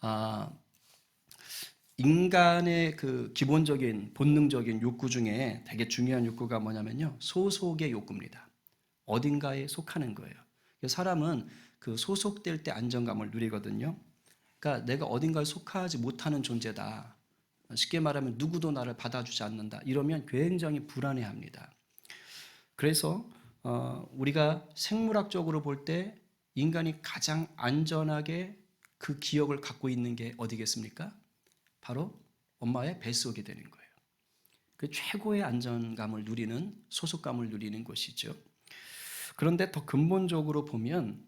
아, 인간의 그 기본적인 본능적인 욕구 중에 되게 중요한 욕구가 뭐냐면요, 소속의 욕구입니다. 어딘가에 속하는 거예요. 사람은 그 소속될 때 안정감을 누리거든요. 그러니까 내가 어딘가에 속하지 못하는 존재다. 쉽게 말하면 누구도 나를 받아주지 않는다. 이러면 굉장히 불안해합니다. 그래서 우리가 생물학적으로 볼 때 인간이 가장 안전하게 그 기억을 갖고 있는 게 어디겠습니까? 바로 엄마의 뱃속이 되는 거예요. 그 최고의 안정감을 누리는, 소속감을 누리는 것이죠. 그런데 더 근본적으로 보면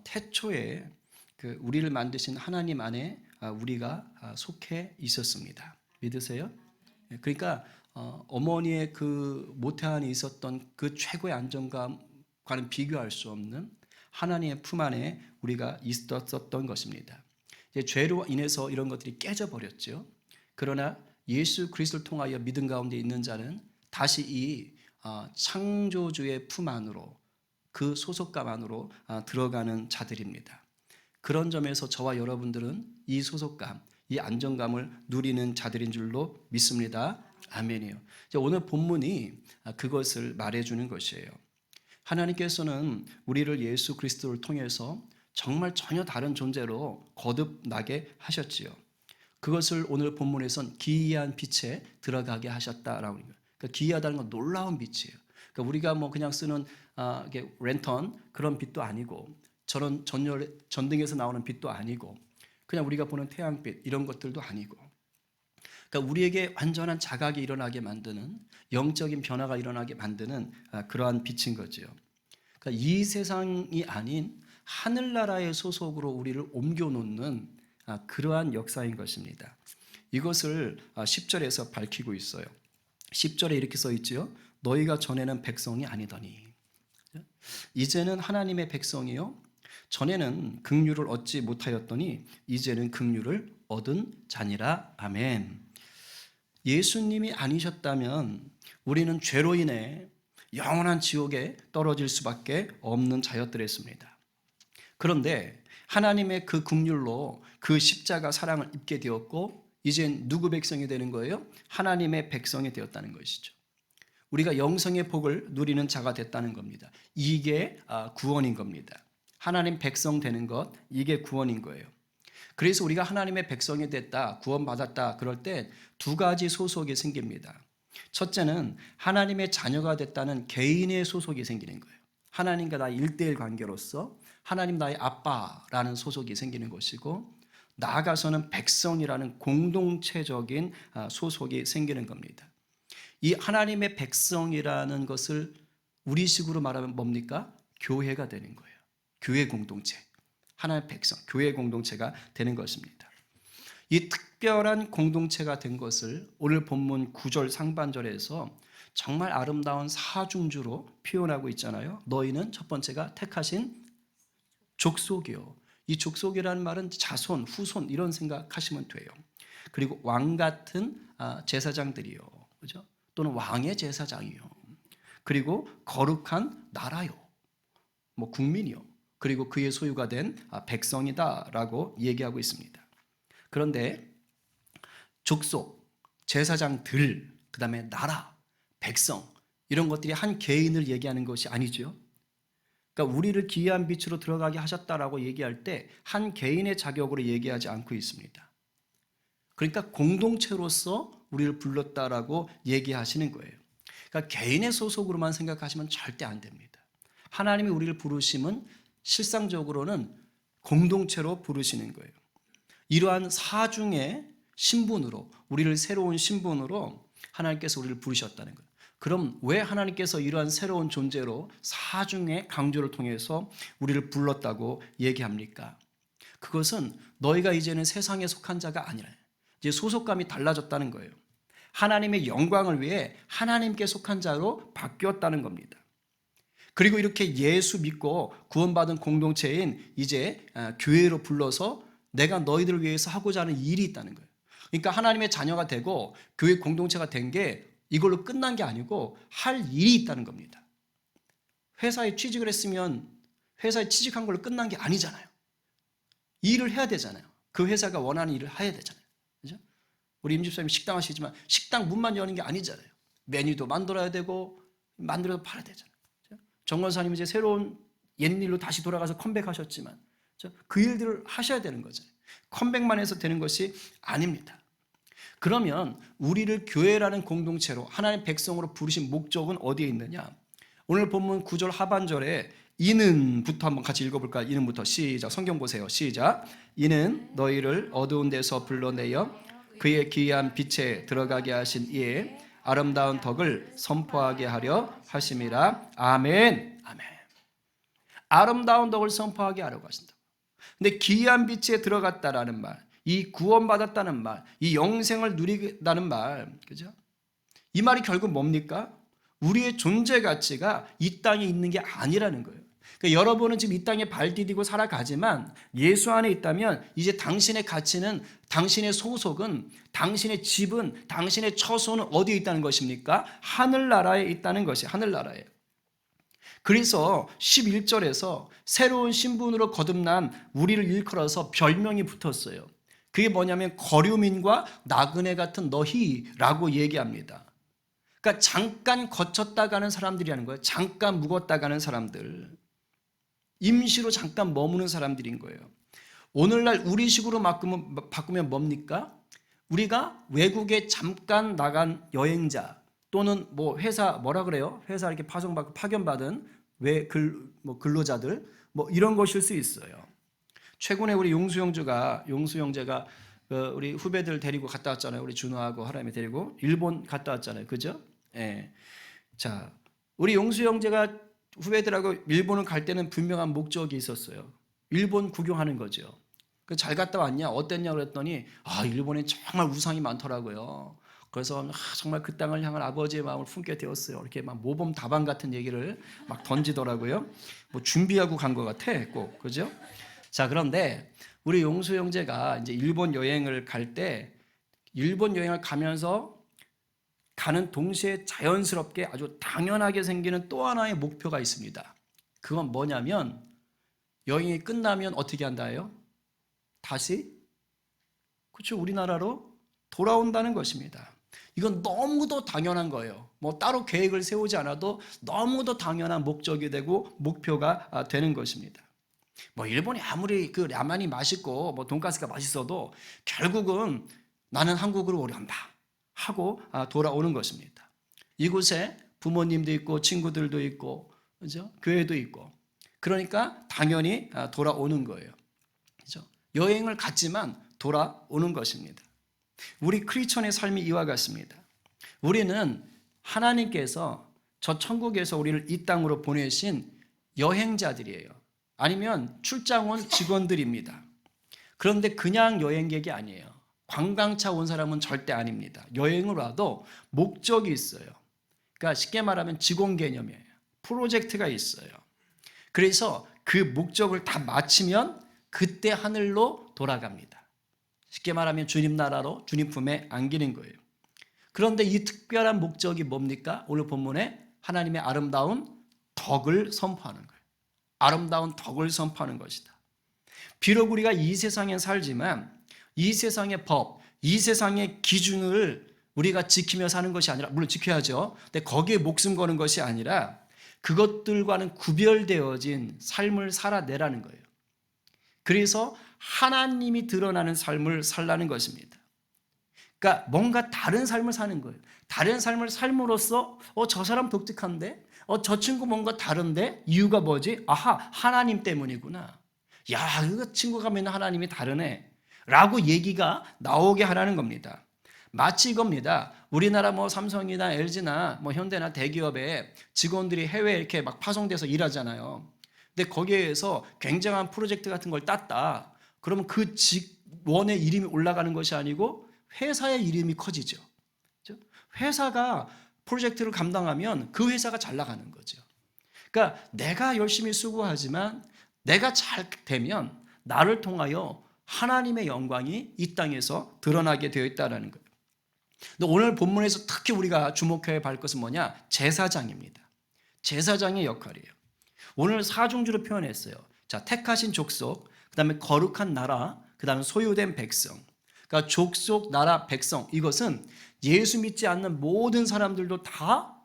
태초에 그 우리를 만드신 하나님 안에 우리가 속해 있었습니다. 믿으세요? 그러니까 어머니의 그 모태 안에 있었던 그 최고의 안정감과는 비교할 수 없는 하나님의 품 안에 우리가 있었던 것입니다. 이제 죄로 인해서 이런 것들이 깨져버렸죠. 그러나 예수 그리스도를 통하여 믿음 가운데 있는 자는 다시 이 창조주의 품 안으로, 그 소속감 안으로 들어가는 자들입니다. 그런 점에서 저와 여러분들은 이 소속감, 이 안정감을 누리는 자들인 줄로 믿습니다. 아멘이요. 오늘 본문이 그것을 말해주는 것이에요. 하나님께서는 우리를 예수 그리스도를 통해서 정말 전혀 다른 존재로 거듭나게 하셨지요. 그것을 오늘 본문에선 기이한 빛에 들어가게 하셨다라고 합니다. 그러니까 기이하다는 건 놀라운 빛이에요. 그러니까 우리가 뭐 그냥 쓰는 랜턴 그런 빛도 아니고 저런 전등에서 나오는 빛도 아니고 그냥 우리가 보는 태양빛 이런 것들도 아니고, 그러니까 우리에게 완전한 자각이 일어나게 만드는, 영적인 변화가 일어나게 만드는 그러한 빛인 거죠. 그러니까 이 세상이 아닌 하늘나라의 소속으로 우리를 옮겨놓는 그러한 역사인 것입니다. 이것을 10절에서 밝히고 있어요. 10절에 이렇게 써 있지요. 너희가 전에는 백성이 아니더니 이제는 하나님의 백성이요 전에는 긍휼을 얻지 못하였더니 이제는 긍휼을 얻은 자니라. 아멘. 예수님이 아니셨다면 우리는 죄로 인해 영원한 지옥에 떨어질 수밖에 없는 자였더랬습니다. 그런데 하나님의 그 긍휼로 그 십자가 사랑을 입게 되었고 이젠 누구 백성이 되는 거예요? 하나님의 백성이 되었다는 것이죠. 우리가 영생의 복을 누리는 자가 됐다는 겁니다. 이게 구원인 겁니다. 하나님 백성 되는 것, 이게 구원인 거예요. 그래서 우리가 하나님의 백성이 됐다, 구원받았다 그럴 때 두 가지 소속이 생깁니다. 첫째는 하나님의 자녀가 됐다는 개인의 소속이 생기는 거예요. 하나님과 나의 1대1 관계로서 하나님 나의 아빠라는 소속이 생기는 것이고, 나아가서는 백성이라는 공동체적인 소속이 생기는 겁니다. 이 하나님의 백성이라는 것을 우리식으로 말하면 뭡니까? 교회가 되는 거예요. 교회 공동체. 하나님의 백성, 교회 공동체가 되는 것입니다. 이 특별한 공동체가 된 것을 오늘 본문 9절 상반절에서 정말 아름다운 사중주로 표현하고 있잖아요. 너희는 첫 번째가 택하신 족속이요. 이 족속이라는 말은 자손, 후손 이런 생각하시면 돼요. 그리고 왕 같은 제사장들이요. 그죠? 또는 왕의 제사장이요. 그리고 거룩한 나라요. 뭐 국민이요. 그리고 그의 소유가 된 백성이다라고 얘기하고 있습니다. 그런데 족속, 제사장들, 그 다음에 나라, 백성 이런 것들이 한 개인을 얘기하는 것이 아니죠. 그러니까 우리를 기이한 빛으로 들어가게 하셨다라고 얘기할 때 한 개인의 자격으로 얘기하지 않고 있습니다. 그러니까 공동체로서 우리를 불렀다라고 얘기하시는 거예요. 그러니까 개인의 소속으로만 생각하시면 절대 안 됩니다. 하나님이 우리를 부르심은 실상적으로는 공동체로 부르시는 거예요. 이러한 사중의 신분으로, 우리를 새로운 신분으로 하나님께서 우리를 부르셨다는 거예요. 그럼 왜 하나님께서 이러한 새로운 존재로 사중의 강조를 통해서 우리를 불렀다고 얘기합니까? 그것은 너희가 이제는 세상에 속한 자가 아니라 이제 소속감이 달라졌다는 거예요. 하나님의 영광을 위해 하나님께 속한 자로 바뀌었다는 겁니다. 그리고 이렇게 예수 믿고 구원받은 공동체인 이제 교회로 불러서 내가 너희들을 위해서 하고자 하는 일이 있다는 거예요. 그러니까 하나님의 자녀가 되고 교회 공동체가 된 게 이걸로 끝난 게 아니고 할 일이 있다는 겁니다. 회사에 취직을 했으면 회사에 취직한 걸로 끝난 게 아니잖아요. 일을 해야 되잖아요. 그 회사가 원하는 일을 해야 되잖아요. 그죠? 우리 임집사님 식당 하시지만 식당 문만 여는 게 아니잖아요. 메뉴도 만들어야 되고 만들어서 팔아야 되잖아요. 정 권사님 이제 새로운 옛일로 다시 돌아가서 컴백하셨지만 그 일들을 하셔야 되는 거죠. 컴백만 해서 되는 것이 아닙니다. 그러면 우리를 교회라는 공동체로 하나님의 백성으로 부르신 목적은 어디에 있느냐? 오늘 본문 9절 하반절에 이는부터 한번 같이 읽어볼까요? 이는부터 시작. 성경 보세요. 시작. 이는 너희를 어두운 데서 불러내어 그의 귀한 빛에 들어가게 하신 이의 아름다운 덕을 선포하게 하려 하심이라. 아멘. 아멘. 아름다운 덕을 선포하게 하려고 하신다. 근데 귀한 빛에 들어갔다라는 말, 이 구원받았다는 말, 이 영생을 누리다는 말, 그죠? 이 말이 결국 뭡니까? 우리의 존재 가치가 이 땅에 있는 게 아니라는 거예요. 그러니까 여러분은 지금 이 땅에 발 디디고 살아가지만 예수 안에 있다면 이제 당신의 가치는, 당신의 소속은, 당신의 집은, 당신의 처소는 어디에 있다는 것입니까? 하늘나라에 있다는 것이 하늘나라예요. 그래서 11절에서 새로운 신분으로 거듭난 우리를 일컬어서 별명이 붙었어요. 그게 뭐냐면 거류민과 나그네 같은 너희라고 얘기합니다. 그러니까 잠깐 거쳤다 가는 사람들이라는 거예요. 잠깐 묵었다 가는 사람들. 임시로 잠깐 머무는 사람들인 거예요. 오늘날 우리식으로 바꾸면 뭡니까? 우리가 외국에 잠깐 나간 여행자 또는 뭐 회사 뭐라 그래요? 회사 이렇게 파견받은 근로자들 뭐 이런 것일 수 있어요. 최근에 우리 용수 형제가 우리 후배들 데리고 갔다 왔잖아요. 우리 준호하고 하람이 데리고 일본 갔다 왔잖아요. 그죠? 예. 자, 우리 용수 형제가 후배들하고 일본을 갈 때는 분명한 목적이 있었어요. 일본 구경하는 거죠. 잘 갔다 왔냐? 어땠냐? 그랬더니 일본에 정말 우상이 많더라고요. 그래서 정말 그 땅을 향한 아버지의 마음을 품게 되었어요. 이렇게 막 모범 답안 같은 얘기를 막 던지더라고요. 뭐 준비하고 간 것 같아, 꼭. 그죠? 자, 그런데 우리 용수 형제가 이제 일본 여행을 갈 때 일본 여행을 가면서 가는 동시에 자연스럽게 아주 당연하게 생기는 또 하나의 목표가 있습니다. 그건 뭐냐면 여행이 끝나면 어떻게 한다예요? 다시 그렇죠, 우리나라로 돌아온다는 것입니다. 이건 너무도 당연한 거예요. 뭐 따로 계획을 세우지 않아도 너무도 당연한 목적이 되고 목표가 되는 것입니다. 뭐 일본이 아무리 그 라면이 맛있고 뭐 돈가스가 맛있어도 결국은 나는 한국으로 오련다 하고 돌아오는 것입니다. 이곳에 부모님도 있고 친구들도 있고 그죠? 교회도 있고 그러니까 당연히 돌아오는 거예요. 그죠? 여행을 갔지만 돌아오는 것입니다. 우리 크리스천의 삶이 이와 같습니다. 우리는 하나님께서 저 천국에서 우리를 이 땅으로 보내신 여행자들이에요. 아니면 출장 온 직원들입니다. 그런데 그냥 여행객이 아니에요. 관광차 온 사람은 절대 아닙니다. 여행을 와도 목적이 있어요. 그러니까 쉽게 말하면 직원 개념이에요. 프로젝트가 있어요. 그래서 그 목적을 다 마치면 그때 하늘로 돌아갑니다. 쉽게 말하면 주님 나라로 주님 품에 안기는 거예요. 그런데 이 특별한 목적이 뭡니까? 오늘 본문에 하나님의 아름다운 덕을 선포하는 거예요. 아름다운 덕을 선포하는 것이다. 비록 우리가 이 세상에 살지만 이 세상의 법, 이 세상의 기준을 우리가 지키며 사는 것이 아니라, 물론 지켜야죠. 근데 거기에 목숨 거는 것이 아니라 그것들과는 구별되어진 삶을 살아내라는 거예요. 그래서 하나님이 드러나는 삶을 살라는 것입니다. 그러니까 뭔가 다른 삶을 사는 거예요. 다른 삶을 삶으로써 저 사람 독특한데? 저 친구 뭔가 다른데? 이유가 뭐지? 하나님 때문이구나. 야, 그 친구가 맨날 하나님이 다르네 라고 얘기가 나오게 하라는 겁니다. 마치 이겁니다. 우리나라 뭐 삼성이나 LG나 뭐 현대나 대기업에 직원들이 해외에 이렇게 막 파송돼서 일하잖아요. 근데 거기에서 굉장한 프로젝트 같은 걸 땄다. 그러면 그 직원의 이름이 올라가는 것이 아니고 회사의 이름이 커지죠. 회사가 프로젝트를 감당하면 그 회사가 잘 나가는 거죠. 그러니까 내가 열심히 수고하지만 내가 잘 되면 나를 통하여 하나님의 영광이 이 땅에서 드러나게 되어 있다는 거예요. 근데 오늘 본문에서 특히 우리가 주목해야 할 것은 뭐냐? 제사장입니다. 제사장의 역할이에요. 오늘 사중주로 표현했어요. 자, 택하신 족속, 그 다음에 거룩한 나라, 그 그다음에 소유된 백성. 그러니까 족속, 나라, 백성, 이것은 예수 믿지 않는 모든 사람들도 다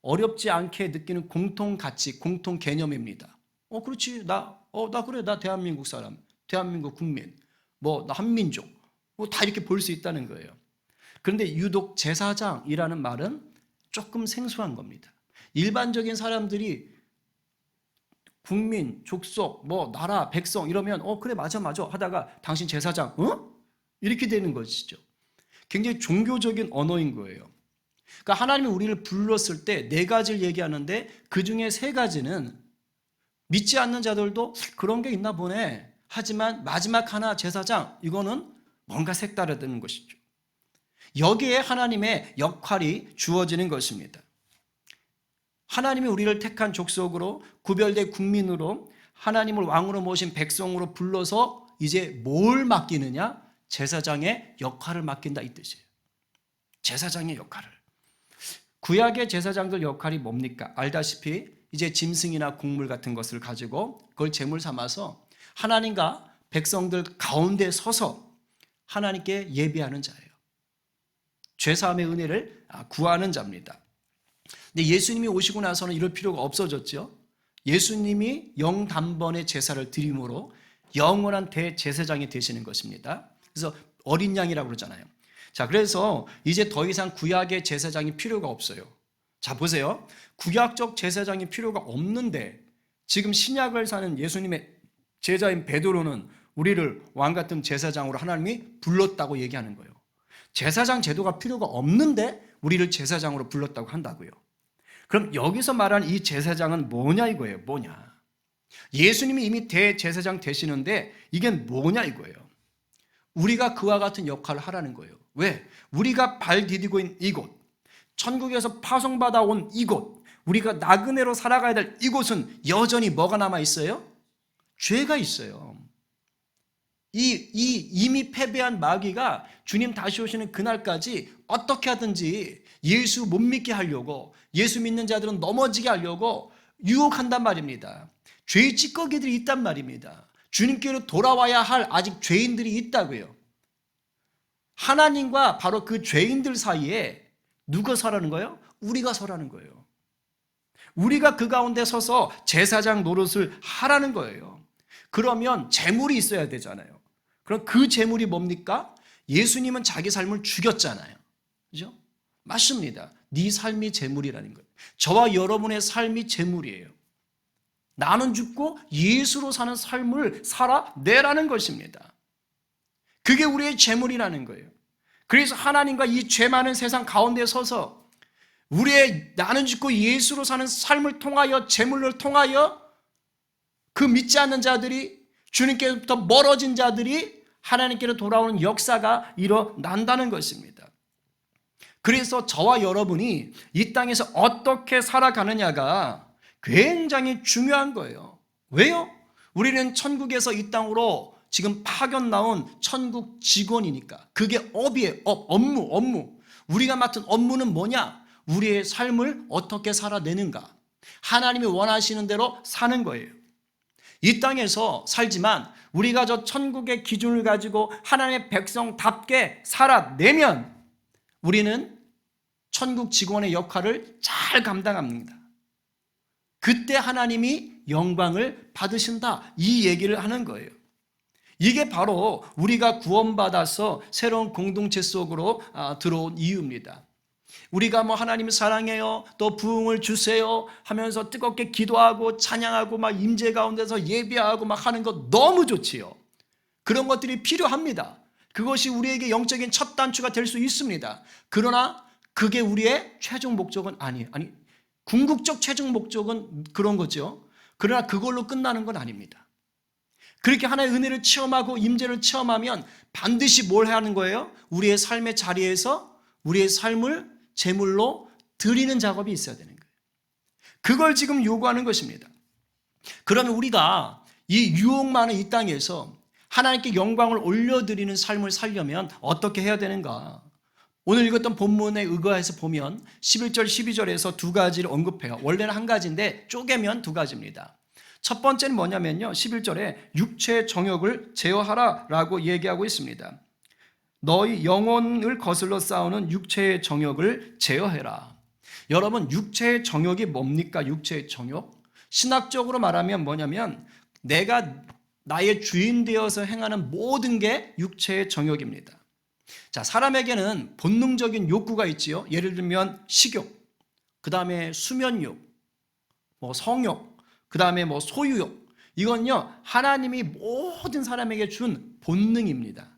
어렵지 않게 느끼는 공통 가치, 공통 개념입니다. 그렇지. 나 그래. 나 대한민국 사람, 대한민국 국민, 나 한민족, 다 이렇게 볼 수 있다는 거예요. 그런데 유독 제사장이라는 말은 조금 생소한 겁니다. 일반적인 사람들이 국민, 족속, 나라, 백성 이러면 그래 맞아 하다가 당신 제사장, 이렇게 되는 것이죠. 굉장히 종교적인 언어인 거예요. 그러니까 하나님이 우리를 불렀을 때 네 가지를 얘기하는데 그 중에 세 가지는 믿지 않는 자들도 그런 게 있나 보네. 하지만 마지막 하나 제사장, 이거는 뭔가 색다르다는 것이죠. 여기에 하나님의 역할이 주어지는 것입니다. 하나님이 우리를 택한 족속으로 구별된 국민으로 하나님을 왕으로 모신 백성으로 불러서 이제 뭘 맡기느냐? 제사장의 역할을 맡긴다 이 뜻이에요. 제사장의 역할을. 구약의 제사장들 역할이 뭡니까? 알다시피 이제 짐승이나 곡물 같은 것을 가지고 그걸 제물 삼아서 하나님과 백성들 가운데 서서 하나님께 예배하는 자예요. 죄사함의 은혜를 구하는 자입니다. 근데 예수님이 오시고 나서는 이럴 필요가 없어졌죠. 예수님이 영단번의 제사를 드림으로 영원한 대제사장이 되시는 것입니다. 그래서 어린 양이라고 그러잖아요. 자, 그래서 이제 더 이상 구약의 제사장이 필요가 없어요. 자, 보세요. 구약적 제사장이 필요가 없는데 지금 신약을 사는 예수님의 제자인 베드로는 우리를 왕 같은 제사장으로 하나님이 불렀다고 얘기하는 거예요. 제사장 제도가 필요가 없는데 우리를 제사장으로 불렀다고 한다고요. 그럼 여기서 말하는 이 제사장은 뭐냐 이거예요. 뭐냐. 예수님이 이미 대제사장 되시는데 이게 뭐냐 이거예요. 우리가 그와 같은 역할을 하라는 거예요. 왜? 우리가 발 디디고 있는 이곳, 천국에서 파송받아 온 이곳, 우리가 나그네로 살아가야 될 이곳은 여전히 뭐가 남아 있어요? 죄가 있어요. 이미 패배한 마귀가 주님 다시 오시는 그날까지 어떻게 하든지 예수 못 믿게 하려고, 예수 믿는 자들은 넘어지게 하려고 유혹한단 말입니다. 죄의 찌꺼기들이 있단 말입니다. 주님께로 돌아와야 할 아직 죄인들이 있다고요. 하나님과 바로 그 죄인들 사이에 누가 서라는 거예요? 우리가 서라는 거예요. 우리가 그 가운데 서서 제사장 노릇을 하라는 거예요. 그러면 재물이 있어야 되잖아요. 그럼 그 재물이 뭡니까? 예수님은 자기 삶을 죽였잖아요. 그죠? 맞습니다. 네 삶이 재물이라는 거예요. 저와 여러분의 삶이 재물이에요. 나는 죽고 예수로 사는 삶을 살아내라는 것입니다. 그게 우리의 재물이라는 거예요. 그래서 하나님과 이 죄 많은 세상 가운데 서서 우리의 나는 죽고 예수로 사는 삶을 통하여, 재물을 통하여 그 믿지 않는 자들이, 주님께로부터 멀어진 자들이 하나님께로 돌아오는 역사가 일어난다는 것입니다. 그래서 저와 여러분이 이 땅에서 어떻게 살아가느냐가 굉장히 중요한 거예요. 왜요? 우리는 천국에서 이 땅으로 지금 파견 나온 천국 직원이니까. 그게 업이에요. 업무. 우리가 맡은 업무는 뭐냐? 우리의 삶을 어떻게 살아내는가? 하나님이 원하시는 대로 사는 거예요. 이 땅에서 살지만 우리가 저 천국의 기준을 가지고 하나님의 백성답게 살아내면 우리는 천국 직원의 역할을 잘 감당합니다. 그때 하나님이 영광을 받으신다, 이 얘기를 하는 거예요. 이게 바로 우리가 구원받아서 새로운 공동체 속으로 들어온 이유입니다. 우리가 하나님 사랑해요, 또 부흥을 주세요 하면서 뜨겁게 기도하고 찬양하고 막 임재 가운데서 예배하고 막 하는 것 너무 좋지요. 그런 것들이 필요합니다. 그것이 우리에게 영적인 첫 단추가 될 수 있습니다. 그러나 그게 우리의 최종 목적은 아니에요. 궁극적 최종 목적은 그런 거죠. 그러나 그걸로 끝나는 건 아닙니다. 그렇게 하나의 은혜를 체험하고 임재를 체험하면 반드시 뭘 해야 하는 거예요? 우리의 삶의 자리에서 우리의 삶을 제물로 드리는 작업이 있어야 되는 거예요. 그걸 지금 요구하는 것입니다. 그러면 우리가 이 유혹 많은 이 땅에서 하나님께 영광을 올려드리는 삶을 살려면 어떻게 해야 되는가? 오늘 읽었던 본문에 의거해서 보면 11절, 12절에서 두 가지를 언급해요. 원래는 한 가지인데 쪼개면 두 가지입니다. 첫 번째는 뭐냐면요. 11절에 육체의 정욕을 제어하라라고 얘기하고 있습니다. 너희 영혼을 거슬러 싸우는 육체의 정욕을 제어해라. 여러분, 육체의 정욕이 뭡니까? 육체의 정욕? 신학적으로 말하면 뭐냐면 내가 나의 주인 되어서 행하는 모든 게 육체의 정욕입니다. 자, 사람에게는 본능적인 욕구가 있지요. 예를 들면 식욕, 그 다음에 수면욕, 성욕, 그 다음에 소유욕. 이건요, 하나님이 모든 사람에게 준 본능입니다.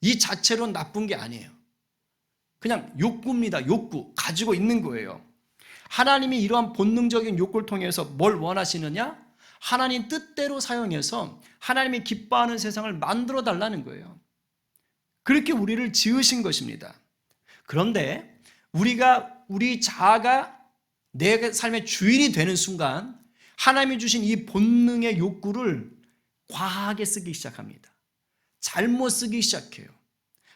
이 자체로는 나쁜 게 아니에요. 그냥 욕구입니다. 욕구. 가지고 있는 거예요. 하나님이 이러한 본능적인 욕구를 통해서 뭘 원하시느냐? 하나님 뜻대로 사용해서 하나님이 기뻐하는 세상을 만들어 달라는 거예요. 그렇게 우리를 지으신 것입니다. 그런데 우리 자아가 내 삶의 주인이 되는 순간 하나님이 주신 이 본능의 욕구를 과하게 쓰기 시작합니다. 잘못 쓰기 시작해요.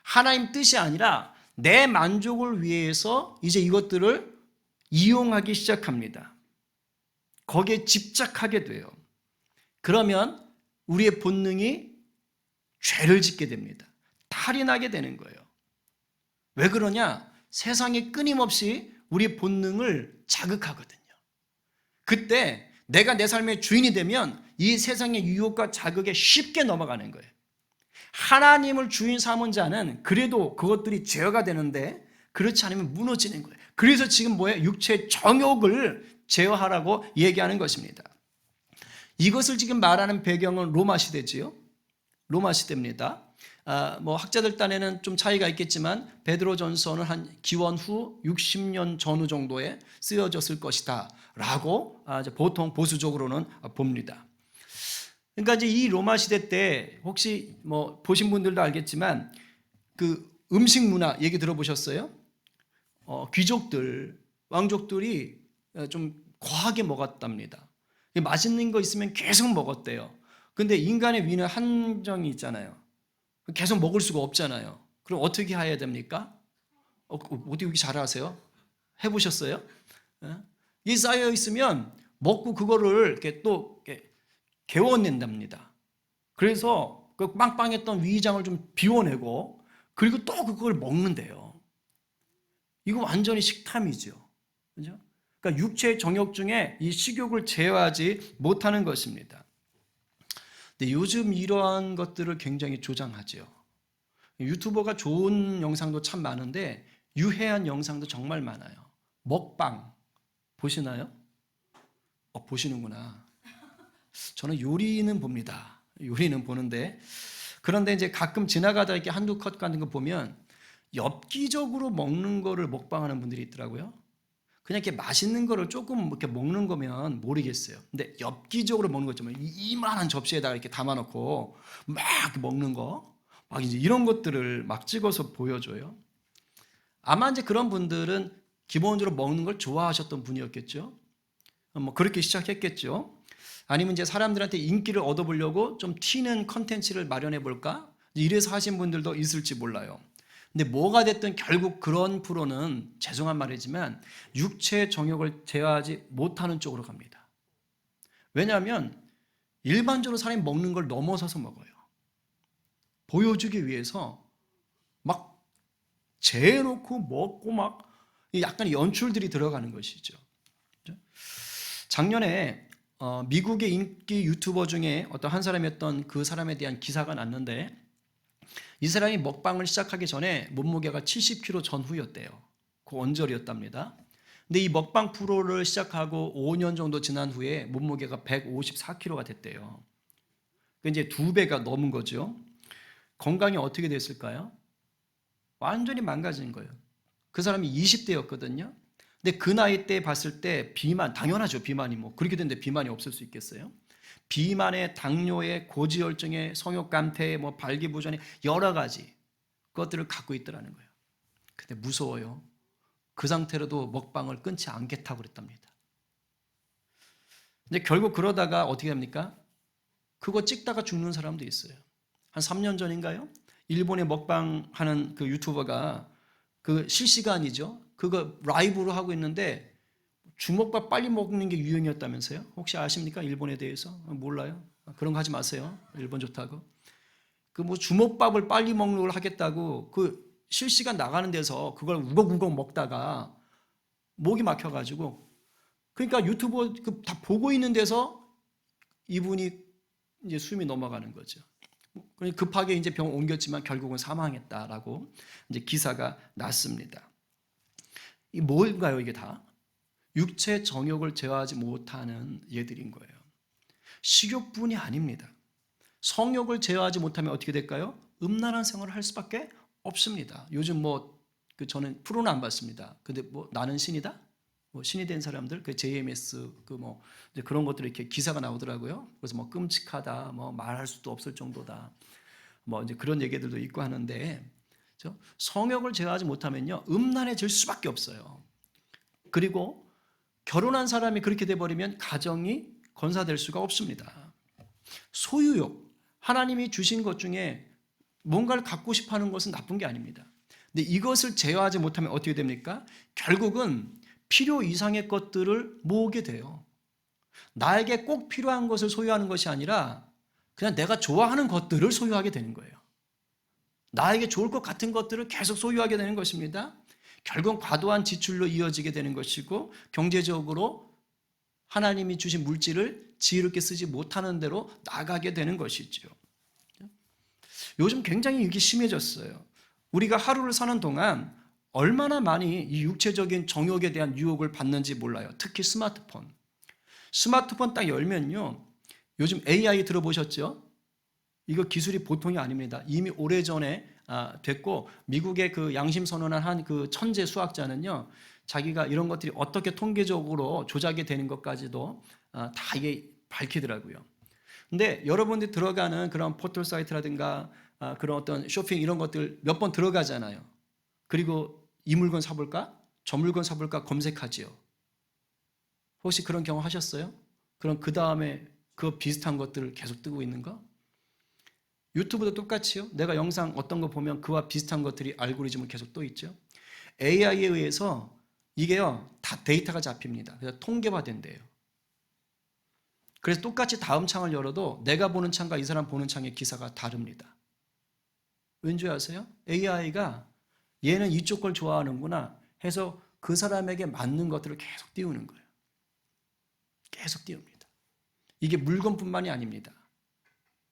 하나님 뜻이 아니라 내 만족을 위해서 이제 이것들을 이용하기 시작합니다. 거기에 집착하게 돼요. 그러면 우리의 본능이 죄를 짓게 됩니다. 탈이 나게 되는 거예요. 왜 그러냐? 세상이 끊임없이 우리 본능을 자극하거든요. 그때 내가 내 삶의 주인이 되면 이 세상의 유혹과 자극에 쉽게 넘어가는 거예요. 하나님을 주인 삼은 자는 그래도 그것들이 제어가 되는데 그렇지 않으면 무너지는 거예요. 그래서 지금 뭐예요? 육체의 정욕을 제어하라고 얘기하는 것입니다. 이것을 지금 말하는 배경은 로마 시대지요. 로마 시대입니다. 학자들 딴에는 좀 차이가 있겠지만 베드로전서는 한 기원 후 60년 전후 정도에 쓰여졌을 것이다 라고 보통 보수적으로는 봅니다. 그러니까 이제 이 로마 시대 때 혹시 보신 분들도 알겠지만 그 음식 문화 얘기 들어보셨어요? 귀족들, 왕족들이 좀 과하게 먹었답니다. 맛있는 거 있으면 계속 먹었대요. 근데 인간의 위는 한정이 있잖아요. 계속 먹을 수가 없잖아요. 그럼 어떻게 해야 됩니까? 어디 여기 잘하세요? 해보셨어요? 이 쌓여 있으면 먹고 그거를 이렇게 또 개워낸답니다. 그래서 그 빵빵했던 위장을 좀 비워내고 그리고 또 그걸 먹는데요. 이거 완전히 식탐이죠. 그죠? 그러니까 육체의 정욕 중에 이 식욕을 제어하지 못하는 것입니다. 근데 요즘 이러한 것들을 굉장히 조장하죠. 유튜버가 좋은 영상도 참 많은데 유해한 영상도 정말 많아요. 먹방 보시나요? 보시는구나. 저는 요리는 봅니다. 요리는 보는데 그런데 이제 가끔 지나가다 이렇게 한두 컷 같은 거 보면 엽기적으로 먹는 거를 먹방하는 분들이 있더라고요. 그냥 이렇게 맛있는 거를 조금 이렇게 먹는 거면 모르겠어요. 근데 엽기적으로 먹는 거 있잖아요. 이만한 접시에다가 이렇게 담아놓고 막 먹는 거, 막 이제 이런 것들을 막 찍어서 보여줘요. 아마 이제 그런 분들은 기본적으로 먹는 걸 좋아하셨던 분이었겠죠. 그렇게 시작했겠죠. 아니면 이제 사람들한테 인기를 얻어보려고 좀 튀는 컨텐츠를 마련해 볼까? 이래서 하신 분들도 있을지 몰라요. 근데 뭐가 됐든 결국 그런 프로는 죄송한 말이지만 육체의 정욕을 제어하지 못하는 쪽으로 갑니다. 왜냐하면 일반적으로 사람이 먹는 걸 넘어서서 먹어요. 보여주기 위해서 막 재놓고 먹고 막 약간 연출들이 들어가는 것이죠. 작년에 미국의 인기 유튜버 중에 어떤 한 사람이었던 그 사람에 대한 기사가 났는데 이 사람이 먹방을 시작하기 전에 몸무게가 70kg 전후였대요. 그 언저리였답니다. 근데 이 먹방 프로를 시작하고 5년 정도 지난 후에 몸무게가 154kg가 됐대요. 이제 2배가 넘은 거죠. 건강이 어떻게 됐을까요? 완전히 망가진 거예요. 그 사람이 20대였거든요. 근데 그 나이 때 봤을 때 비만, 당연하죠. 비만이 그렇게 됐는데 비만이 없을 수 있겠어요? 비만에 당뇨에 고지혈증에 성욕감퇴에 발기부전에 여러 가지 것들을 갖고 있더라는 거예요. 근데 무서워요. 그 상태로도 먹방을 끊지 않겠다고 그랬답니다. 근데 결국 그러다가 어떻게 합니까? 그거 찍다가 죽는 사람도 있어요. 한 3년 전인가요? 일본에 먹방하는 그 유튜버가 그 실시간이죠. 그거 라이브로 하고 있는데 주먹밥 빨리 먹는 게 유행이었다면서요? 혹시 아십니까? 일본에 대해서? 몰라요? 그런 거 하지 마세요. 일본 좋다고. 그 뭐 주먹밥을 빨리 먹는 걸 하겠다고 그 실시간 나가는 데서 그걸 우걱우걱 먹다가 목이 막혀가지고, 그러니까 유튜브 다 보고 있는 데서 이분이 이제 숨이 넘어가는 거죠. 급하게 이제 병원 옮겼지만 결국은 사망했다라고 이제 기사가 났습니다. 이 뭘까요? 이게 다 육체 정욕을 제어하지 못하는 예들인 거예요. 식욕뿐이 아닙니다. 성욕을 제어하지 못하면 어떻게 될까요? 음란한 생활을 할 수밖에 없습니다. 요즘 저는 프로는 안 봤습니다. 근데 나는 신이다? 신이 된 사람들, JMS 그런 것들이 이렇게 기사가 나오더라고요. 그래서 끔찍하다, 말할 수도 없을 정도다, 이제 그런 얘기들도 있고 하는데, 성욕을 제어하지 못하면요, 음란해질 수밖에 없어요. 그리고 결혼한 사람이 그렇게 돼버리면 가정이 건사될 수가 없습니다. 소유욕, 하나님이 주신 것 중에 뭔가를 갖고 싶어 하는 것은 나쁜 게 아닙니다. 근데 이것을 제어하지 못하면 어떻게 됩니까? 결국은 필요 이상의 것들을 모으게 돼요. 나에게 꼭 필요한 것을 소유하는 것이 아니라 그냥 내가 좋아하는 것들을 소유하게 되는 거예요. 나에게 좋을 것 같은 것들을 계속 소유하게 되는 것입니다. 결국은 과도한 지출로 이어지게 되는 것이고, 경제적으로 하나님이 주신 물질을 지혜롭게 쓰지 못하는 대로 나가게 되는 것이죠. 요즘 굉장히 이게 심해졌어요. 우리가 하루를 사는 동안 얼마나 많이 이 육체적인 정욕에 대한 유혹을 받는지 몰라요. 특히 스마트폰 딱 열면요, 요즘 AI 들어보셨죠? 이거 기술이 보통이 아닙니다. 이미 오래전에 됐고, 미국의 그 양심 선언한 한 그 천재 수학자는요, 자기가 이런 것들이 어떻게 통계적으로 조작이 되는 것까지도 다 이게 밝히더라고요. 근데 여러분들이 들어가는 그런 포털 사이트라든가 그런 어떤 쇼핑 이런 것들 몇 번 들어가잖아요. 그리고 이 물건 사볼까? 저 물건 사볼까? 검색하지요. 혹시 그런 경험 하셨어요? 그럼 그 다음에 그 비슷한 것들을 계속 뜨고 있는 거? 유튜브도 똑같이요. 내가 영상 어떤 거 보면 그와 비슷한 것들이 알고리즘을 계속 떠 있죠. AI에 의해서 이게요, 다 데이터가 잡힙니다. 그래서 통계화된대요. 그래서 똑같이 다음 창을 열어도 내가 보는 창과 이 사람 보는 창의 기사가 다릅니다. 왠지 아세요? AI가 얘는 이쪽 걸 좋아하는구나 해서 그 사람에게 맞는 것들을 계속 띄우는 거예요. 계속 띄웁니다. 이게 물건뿐만이 아닙니다.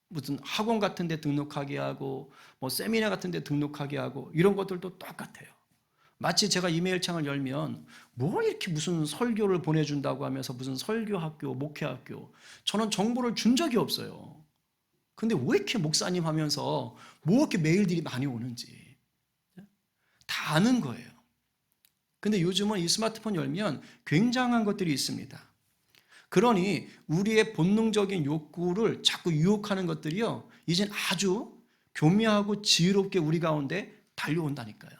무슨 학원 같은 데 등록하게 하고 세미나 같은 데 등록하게 하고 이런 것들도 똑같아요. 마치 제가 이메일 창을 열면 이렇게 무슨 설교를 보내준다고 하면서 무슨 설교학교, 목회학교, 저는 정보를 준 적이 없어요. 근데 왜 이렇게 목사님 하면서 이렇게 메일들이 많이 오는지 다 아는 거예요. 근데 요즘은 이 스마트폰 열면 굉장한 것들이 있습니다. 그러니 우리의 본능적인 욕구를 자꾸 유혹하는 것들이요, 이젠 아주 교묘하고 지혜롭게 우리 가운데 달려온다니까요.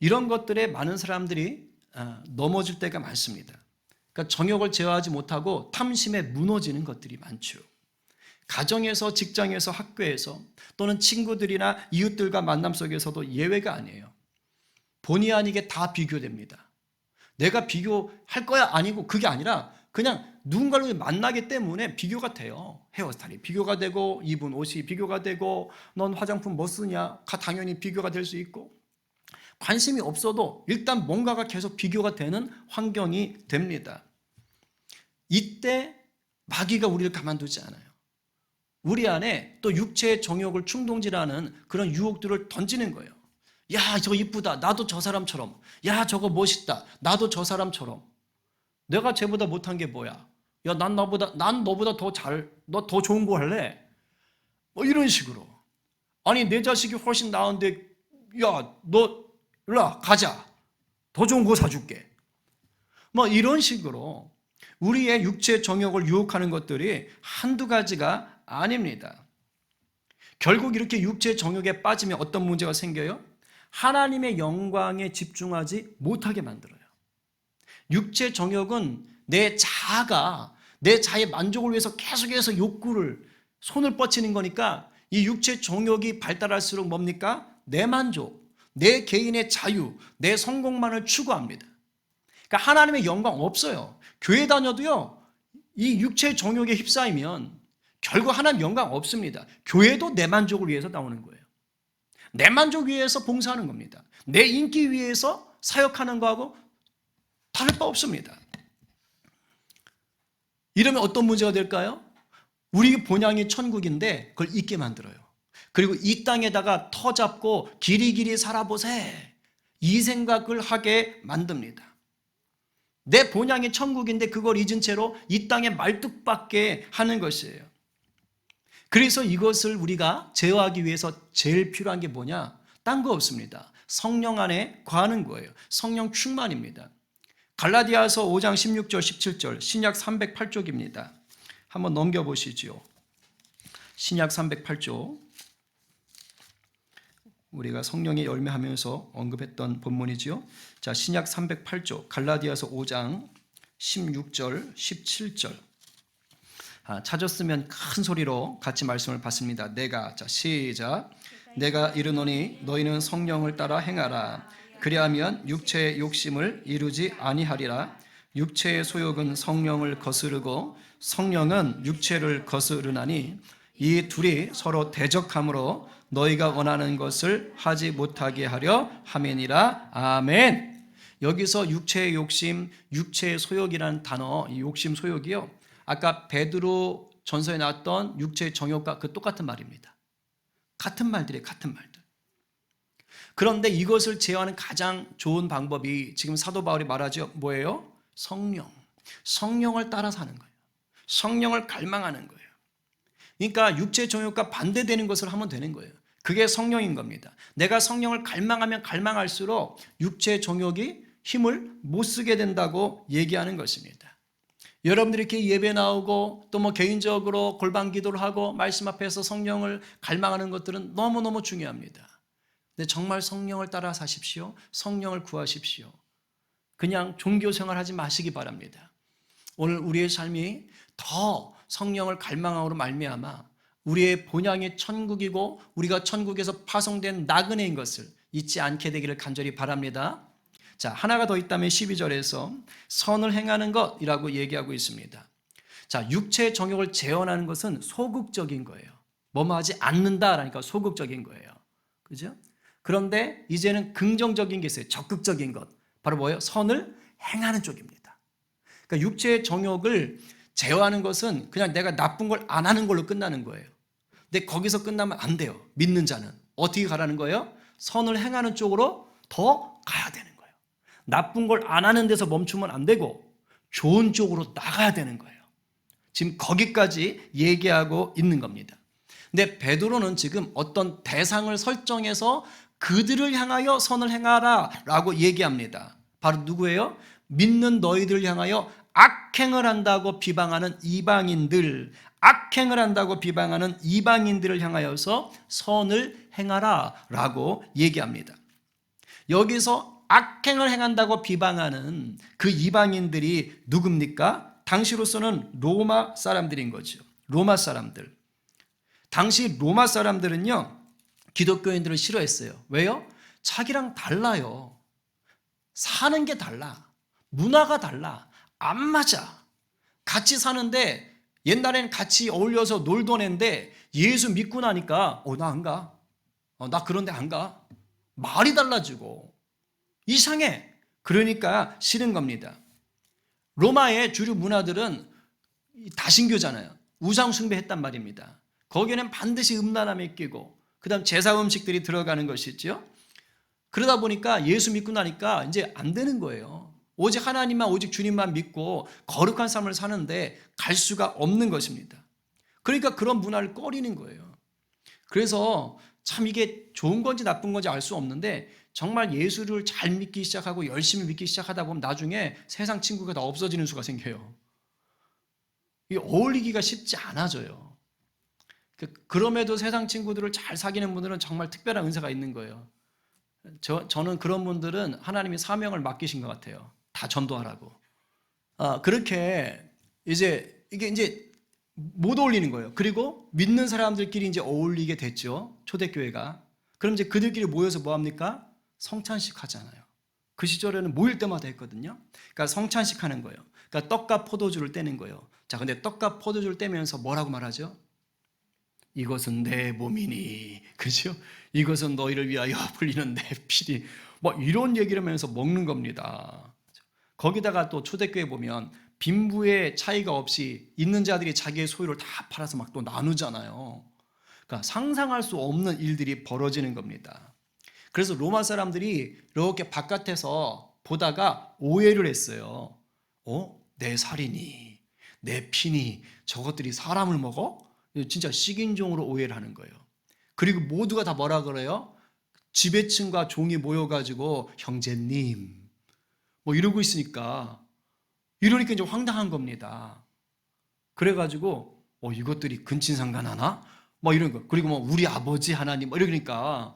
이런 것들에 많은 사람들이 넘어질 때가 많습니다. 그러니까 정욕을 제어하지 못하고 탐심에 무너지는 것들이 많죠. 가정에서, 직장에서, 학교에서 또는 친구들이나 이웃들과 만남 속에서도 예외가 아니에요. 본의 아니게 다 비교됩니다. 내가 비교할 거야 아니고, 그게 아니라 그냥 누군가를 만나기 때문에 비교가 돼요. 헤어스타일이 비교가 되고, 입은 옷이 비교가 되고, 넌 화장품 뭐 쓰냐? 당연히 비교가 될 수 있고, 관심이 없어도 일단 뭔가가 계속 비교가 되는 환경이 됩니다. 이때 마귀가 우리를 가만두지 않아요. 우리 안에 또 육체의 정욕을 충동질하는 그런 유혹들을 던지는 거예요. 야, 저거 이쁘다. 나도 저 사람처럼. 야, 저거 멋있다. 나도 저 사람처럼. 내가 쟤보다 못한 게 뭐야? 야, 난 너보다 너 더 좋은 거 할래? 이런 식으로. 아니, 내 자식이 훨씬 나은데, 야, 너 일로 와, 가자. 더 좋은 거 사줄게. 이런 식으로 우리의 육체 정욕을 유혹하는 것들이 한두 가지가 아닙니다. 결국 이렇게 육체 정욕에 빠지면 어떤 문제가 생겨요? 하나님의 영광에 집중하지 못하게 만들어요. 육체 정욕은 내 자아의 만족을 위해서 계속해서 손을 뻗치는 거니까, 이 육체 정욕이 발달할수록 뭡니까? 내 만족, 내 개인의 자유, 내 성공만을 추구합니다. 그러니까 하나님의 영광 없어요. 교회 다녀도요, 이 육체의 정욕에 휩싸이면 결국 하나님 영광 없습니다. 교회도 내 만족을 위해서 나오는 거예요. 내 만족 위해서 봉사하는 겁니다. 내 인기 위해서 사역하는 거하고 다를 바 없습니다. 이러면 어떤 문제가 될까요? 우리 본향이 천국인데 그걸 잊게 만들어요. 그리고 이 땅에다가 터 잡고 길이길이 살아보세, 이 생각을 하게 만듭니다. 내 본향이 천국인데 그걸 잊은 채로 이 땅에 말뚝박게 하는 것이에요. 그래서 이것을 우리가 제어하기 위해서 제일 필요한 게 뭐냐? 딴 거 없습니다. 성령 안에 거하는 거예요. 성령 충만입니다. 갈라디아서 5장 16절 17절 신약 308쪽입니다. 한번 넘겨보시죠. 신약 308쪽, 우리가 성령의 열매하면서 언급했던 본문이죠. 자, 신약 308쪽 갈라디아서 5장 16절 17절. 찾았으면 큰 소리로 같이 말씀을 받습니다. 자, 시작. 내가 이르노니 너희는 성령을 따라 행하라. 그리하면 육체의 욕심을 이루지 아니하리라. 육체의 소욕은 성령을 거스르고 성령은 육체를 거스르나니 이 둘이 서로 대적함으로 너희가 원하는 것을 하지 못하게 하려 함이니라. 아멘. 여기서 육체의 욕심, 육체의 소욕이라는 단어, 이 욕심 소욕이요, 아까 베드로 전서에 나왔던 육체의 정욕과 그 똑같은 말입니다. 같은 말들이에요. 같은 말들. 그런데 이것을 제어하는 가장 좋은 방법이 지금 사도 바울이 말하죠. 뭐예요? 성령. 성령을 따라 사는 거예요. 성령을 갈망하는 거예요. 그러니까 육체의 정욕과 반대되는 것을 하면 되는 거예요. 그게 성령인 겁니다. 내가 성령을 갈망하면 갈망할수록 육체의 정욕이 힘을 못 쓰게 된다고 얘기하는 것입니다. 여러분들이 이렇게 예배 나오고 또 뭐 개인적으로 골방 기도를 하고 말씀 앞에서 성령을 갈망하는 것들은 너무너무 중요합니다. 근데 정말 성령을 따라 사십시오. 성령을 구하십시오. 그냥 종교 생활하지 마시기 바랍니다. 오늘 우리의 삶이 더 성령을 갈망함으로 말미암아 우리의 본향이 천국이고 우리가 천국에서 파송된 나그네인 것을 잊지 않게 되기를 간절히 바랍니다. 자, 하나가 더 있다면 12절에서 선을 행하는 것이라고 얘기하고 있습니다. 자, 육체의 정욕을 재현하는 것은 소극적인 거예요. 뭐뭐 하지 않는다라니까 소극적인 거예요. 그죠? 그런데 이제는 긍정적인 게 있어요. 적극적인 것. 바로 뭐예요? 선을 행하는 쪽입니다. 그러니까 육체의 정욕을 제어하는 것은 그냥 내가 나쁜 걸 안 하는 걸로 끝나는 거예요. 근데 거기서 끝나면 안 돼요. 믿는 자는. 어떻게 가라는 거예요? 선을 행하는 쪽으로 더 가야 되는 거예요. 나쁜 걸 안 하는 데서 멈추면 안 되고 좋은 쪽으로 나가야 되는 거예요. 지금 거기까지 얘기하고 있는 겁니다. 근데 베드로는 지금 어떤 대상을 설정해서 그들을 향하여 선을 행하라 라고 얘기합니다. 바로 누구예요? 믿는 너희들을 향하여 악행을 한다고 비방하는 이방인들, 악행을 한다고 비방하는 이방인들을 향하여서 선을 행하라 라고 얘기합니다. 여기서 악행을 행한다고 비방하는 그 이방인들이 누굽니까? 당시로서는 로마 사람들인 거죠. 로마 사람들. 당시 로마 사람들은요, 기독교인들을 싫어했어요. 왜요? 자기랑 달라요. 사는 게 달라. 문화가 달라. 안 맞아. 같이 사는데 옛날에는 같이 어울려서 놀던 애인데 예수 믿고 나니까 나 안 가. 나 그런 데 안 가. 말이 달라지고 이상해. 그러니까 싫은 겁니다. 로마의 주류 문화들은 다신교잖아요. 우상 숭배했단 말입니다. 거기에는 반드시 음란함이 끼고 그다음 제사 음식들이 들어가는 것이죠. 그러다 보니까 예수 믿고 나니까 이제 안 되는 거예요. 오직 하나님만, 오직 주님만 믿고 거룩한 삶을 사는데 갈 수가 없는 것입니다. 그러니까 그런 문화를 꺼리는 거예요. 그래서 참 이게 좋은 건지 나쁜 건지 알 수 없는데 정말 예수를 잘 믿기 시작하고 열심히 믿기 시작하다 보면 나중에 세상 친구가 다 없어지는 수가 생겨요. 이게 어울리기가 쉽지 않아져요. 그럼에도 세상 친구들을 잘 사귀는 분들은 정말 특별한 은사가 있는 거예요. 저는 그런 분들은 하나님이 사명을 맡기신 것 같아요. 다 전도하라고. 그렇게 이제 이게 이제 못 어울리는 거예요. 그리고 믿는 사람들끼리 이제 어울리게 됐죠. 초대교회가. 그럼 이제 그들끼리 모여서 뭐 합니까? 성찬식 하잖아요. 그 시절에는 모일 때마다 했거든요. 그러니까 성찬식 하는 거예요. 그러니까 떡과 포도주를 떼는 거예요. 자, 근데 떡과 포도주를 떼면서 뭐라고 말하죠? 이것은 내 몸이니, 그죠? 이것은 너희를 위하여 흘리는 내 피니, 뭐 이런 얘기를 하면서 먹는 겁니다. 거기다가 또 초대교회 보면 빈부의 차이가 없이 있는 자들이 자기의 소유를 다 팔아서 막 또 나누잖아요. 그러니까 상상할 수 없는 일들이 벌어지는 겁니다. 그래서 로마 사람들이 이렇게 바깥에서 보다가 오해를 했어요. 내 살이니, 내 피니, 저것들이 사람을 먹어? 진짜 식인종으로 오해를 하는 거예요. 그리고 모두가 다 뭐라 그래요? 지배층과 종이 모여가지고 형제님 뭐 이러고 있으니까, 이러니까 이제 황당한 겁니다. 그래가지고 이것들이 근친상간하나? 뭐 이런 거. 그리고 뭐 우리 아버지 하나님 뭐 이러니까,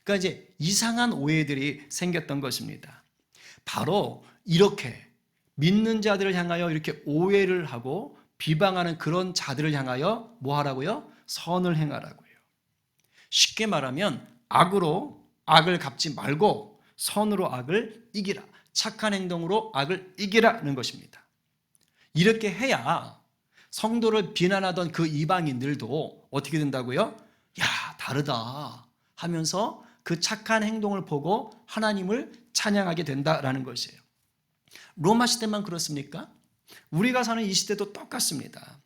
그러니까 이제 이상한 오해들이 생겼던 것입니다. 바로 이렇게 믿는 자들을 향하여 이렇게 오해를 하고 비방하는 그런 자들을 향하여 뭐 하라고요? 선을 행하라고요. 쉽게 말하면 악으로 악을 갚지 말고 선으로 악을 이기라. 착한 행동으로 악을 이기라는 것입니다. 이렇게 해야 성도를 비난하던 그 이방인들도 어떻게 된다고요? 야, 다르다 하면서 그 착한 행동을 보고 하나님을 찬양하게 된다라는 것이에요. 로마 시대만 그렇습니까? 우리가 사는 이 시대도 똑같습니다.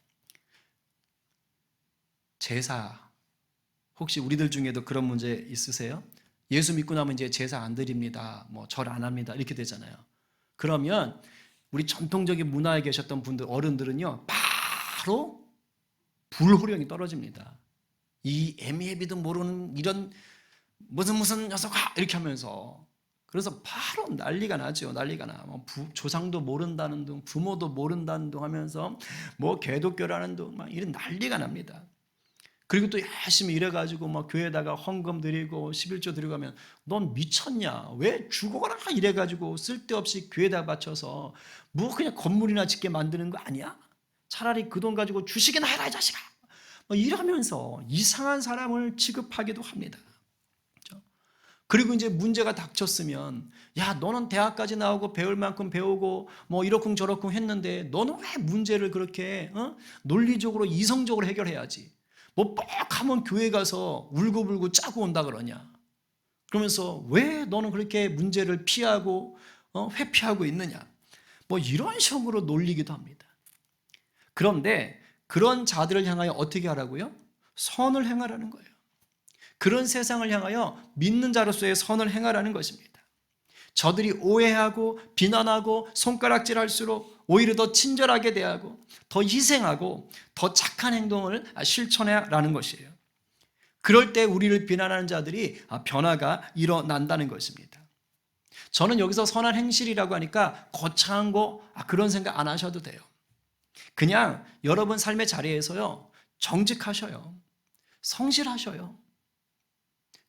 제사, 혹시 우리들 중에도 그런 문제 있으세요? 예수 믿고 나면 이제 제사 안 드립니다, 뭐 절 안 합니다 이렇게 되잖아요. 그러면 우리 전통적인 문화에 계셨던 분들, 어른들은요 바로 불호령이 떨어집니다. 이 애미애비도 모르는 이런 무슨 녀석아 이렇게 하면서, 그래서 바로 난리가 나죠. 난리가 나. 뭐 조상도 모른다는 둥, 부모도 모른다는 둥 하면서 뭐 개독교라는 둥 막 이런 난리가 납니다. 그리고 또 열심히 일해가지고 막 교회에다가 헌금 드리고 11조 드리고 하면 넌 미쳤냐? 왜 죽어가라 이래가지고 쓸데없이 교회에다 바쳐서 뭐 그냥 건물이나 짓게 만드는 거 아니야? 차라리 그 돈 가지고 주식이나 해라 이 자식아. 뭐 이러면서 이상한 사람을 취급하기도 합니다. 그리고 이제 문제가 닥쳤으면, 야, 너는 대학까지 나오고 배울 만큼 배우고 뭐 이러쿵 저러쿵 했는데 너는 왜 문제를 그렇게 논리적으로 이성적으로 해결해야지, 뭐 뻑 하면 교회 가서 울고불고 짜고 온다 그러냐, 그러면서 왜 너는 그렇게 문제를 피하고 회피하고 있느냐, 뭐 이런 식으로 놀리기도 합니다. 그런데 그런 자들을 향하여 어떻게 하라고요? 선을 행하라는 거예요. 그런 세상을 향하여 믿는 자로서의 선을 행하라는 것입니다. 저들이 오해하고 비난하고 손가락질할수록 오히려 더 친절하게 대하고 더 희생하고 더 착한 행동을 실천해라는 것이에요. 그럴 때 우리를 비난하는 자들이 변화가 일어난다는 것입니다. 저는 여기서 선한 행실이라고 하니까 거창한 거 그런 생각 안 하셔도 돼요. 그냥 여러분 삶의 자리에서요 정직하셔요. 성실하셔요.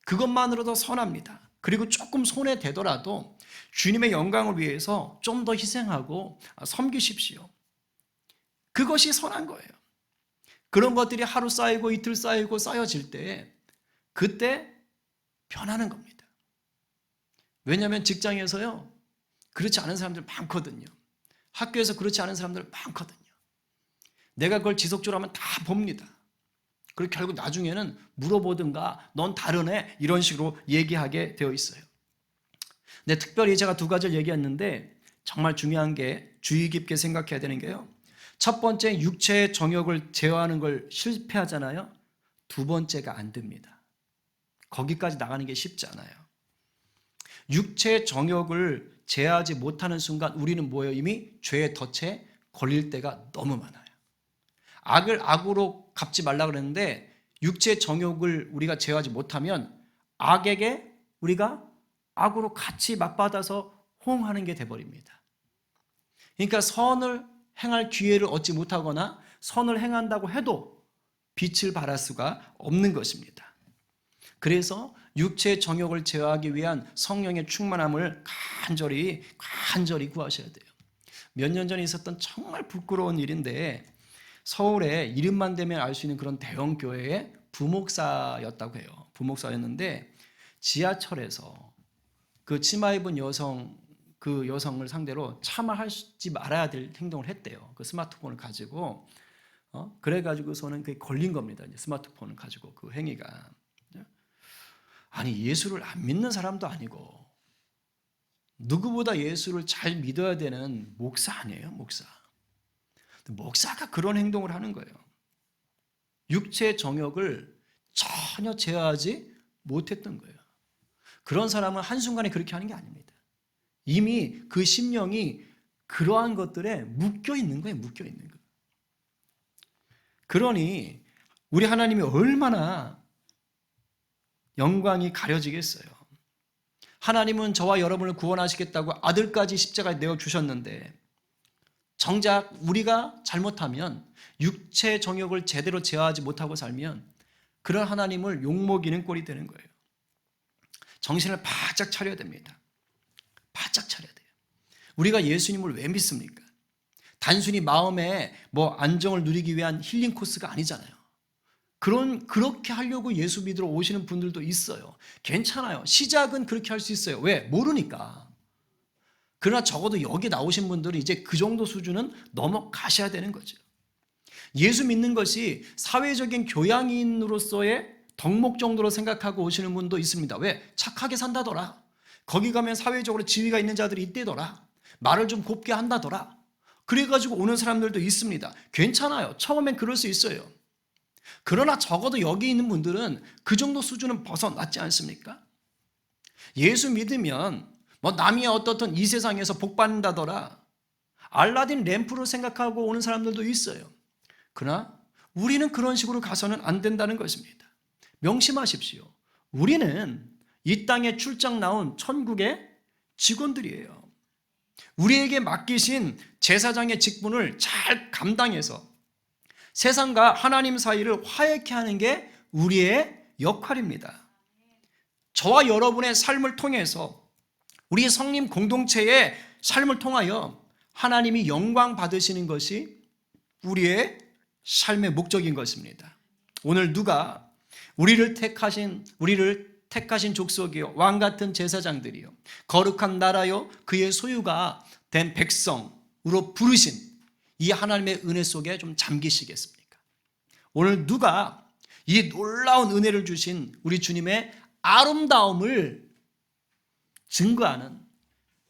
그것만으로도 선합니다. 그리고 조금 손해 되더라도 주님의 영광을 위해서 좀 더 희생하고 섬기십시오. 그것이 선한 거예요. 그런 것들이 하루 쌓이고 이틀 쌓이고 쌓여질 때 그때 변하는 겁니다. 왜냐하면 직장에서요 그렇지 않은 사람들 많거든요. 학교에서 그렇지 않은 사람들 많거든요. 내가 그걸 지속적으로 하면 다 봅니다. 그리고 결국 나중에는 물어보든가 넌 다르네 이런 식으로 얘기하게 되어 있어요. 근데 특별히 제가 두 가지를 얘기했는데 정말 중요한 게 주의 깊게 생각해야 되는 게요, 첫 번째 육체의 정욕을 제어하는 걸 실패하잖아요. 두 번째가 안 됩니다. 거기까지 나가는 게 쉽지 않아요. 육체의 정욕을 제어하지 못하는 순간 우리는 뭐예요? 이미 죄의 덫에 걸릴 때가 너무 많아요. 악을 악으로 갚지 말라 그랬는데 육체의 정욕을 우리가 제어하지 못하면 악에게 우리가 악으로 같이 맞받아서 호응하는 게 돼버립니다. 그러니까 선을 행할 기회를 얻지 못하거나 선을 행한다고 해도 빛을 발할 수가 없는 것입니다. 그래서 육체의 정욕을 제어하기 위한 성령의 충만함을 간절히 구하셔야 돼요. 몇 년 전에 있었던 정말 부끄러운 일인데, 서울에 이름만 대면 알 수 있는 그런 대형 교회의 부목사였다고 해요. 부목사였는데 지하철에서 그 치마 입은 여성 그 여성을 상대로 차마 하지 말아야 될 행동을 했대요. 그 스마트폰을 가지고 그래가지고서는 그게 걸린 겁니다. 이제 스마트폰을 가지고 그 행위가. 아니 예수를 안 믿는 사람도 아니고 누구보다 예수를 잘 믿어야 되는 목사 아니에요, 목사. 목사가 그런 행동을 하는 거예요. 육체 정욕을 전혀 제어하지 못했던 거예요. 그런 사람은 한순간에 그렇게 하는 게 아닙니다. 이미 그 심령이 그러한 것들에 묶여 있는 거예요. 묶여 있는 거예요. 그러니 우리 하나님이 얼마나 영광이 가려지겠어요. 하나님은 저와 여러분을 구원하시겠다고 아들까지 십자가에 내어주셨는데 정작 우리가 잘못하면 육체 정욕을 제대로 제어하지 못하고 살면 그런 하나님을 욕먹이는 꼴이 되는 거예요. 정신을 바짝 차려야 됩니다. 바짝 차려야 돼요. 우리가 예수님을 왜 믿습니까? 단순히 마음에 안정을 누리기 위한 힐링 코스가 아니잖아요. 그렇게 하려고 예수 믿으러 오시는 분들도 있어요. 괜찮아요. 시작은 그렇게 할 수 있어요. 왜? 모르니까. 그러나 적어도 여기 나오신 분들은 이제 그 정도 수준은 넘어가셔야 되는 거죠. 예수 믿는 것이 사회적인 교양인으로서의 덕목 정도로 생각하고 오시는 분도 있습니다. 왜? 착하게 산다더라. 거기 가면 사회적으로 지위가 있는 자들이 있대더라. 말을 좀 곱게 한다더라. 그래가지고 오는 사람들도 있습니다. 괜찮아요. 처음엔 그럴 수 있어요. 그러나 적어도 여기 있는 분들은 그 정도 수준은 벗어났지 않습니까? 예수 믿으면 남이 어떻든 이 세상에서 복 받는다더라. 알라딘 램프로 생각하고 오는 사람들도 있어요. 그러나 우리는 그런 식으로 가서는 안 된다는 것입니다. 명심하십시오. 우리는 이 땅에 출장 나온 천국의 직원들이에요. 우리에게 맡기신 제사장의 직분을 잘 감당해서 세상과 하나님 사이를 화해케 하는 게 우리의 역할입니다. 저와 여러분의 삶을 통해서 우리 성림 공동체의 삶을 통하여 하나님이 영광 받으시는 것이 우리의 삶의 목적인 것입니다. 오늘 누가 우리를 택하신 족속이요 왕 같은 제사장들이요 거룩한 나라요 그의 소유가 된 백성으로 부르신 이 하나님의 은혜 속에 좀 잠기시겠습니까? 오늘 누가 이 놀라운 은혜를 주신 우리 주님의 아름다움을 증거하는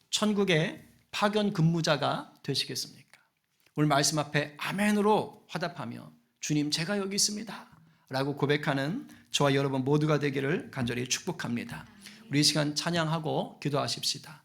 천국의 파견 근무자가 되시겠습니까? 오늘 말씀 앞에 아멘으로 화답하며 주님 제가 여기 있습니다 라고 고백하는 저와 여러분 모두가 되기를 간절히 축복합니다. 우리 이 시간 찬양하고 기도하십시다.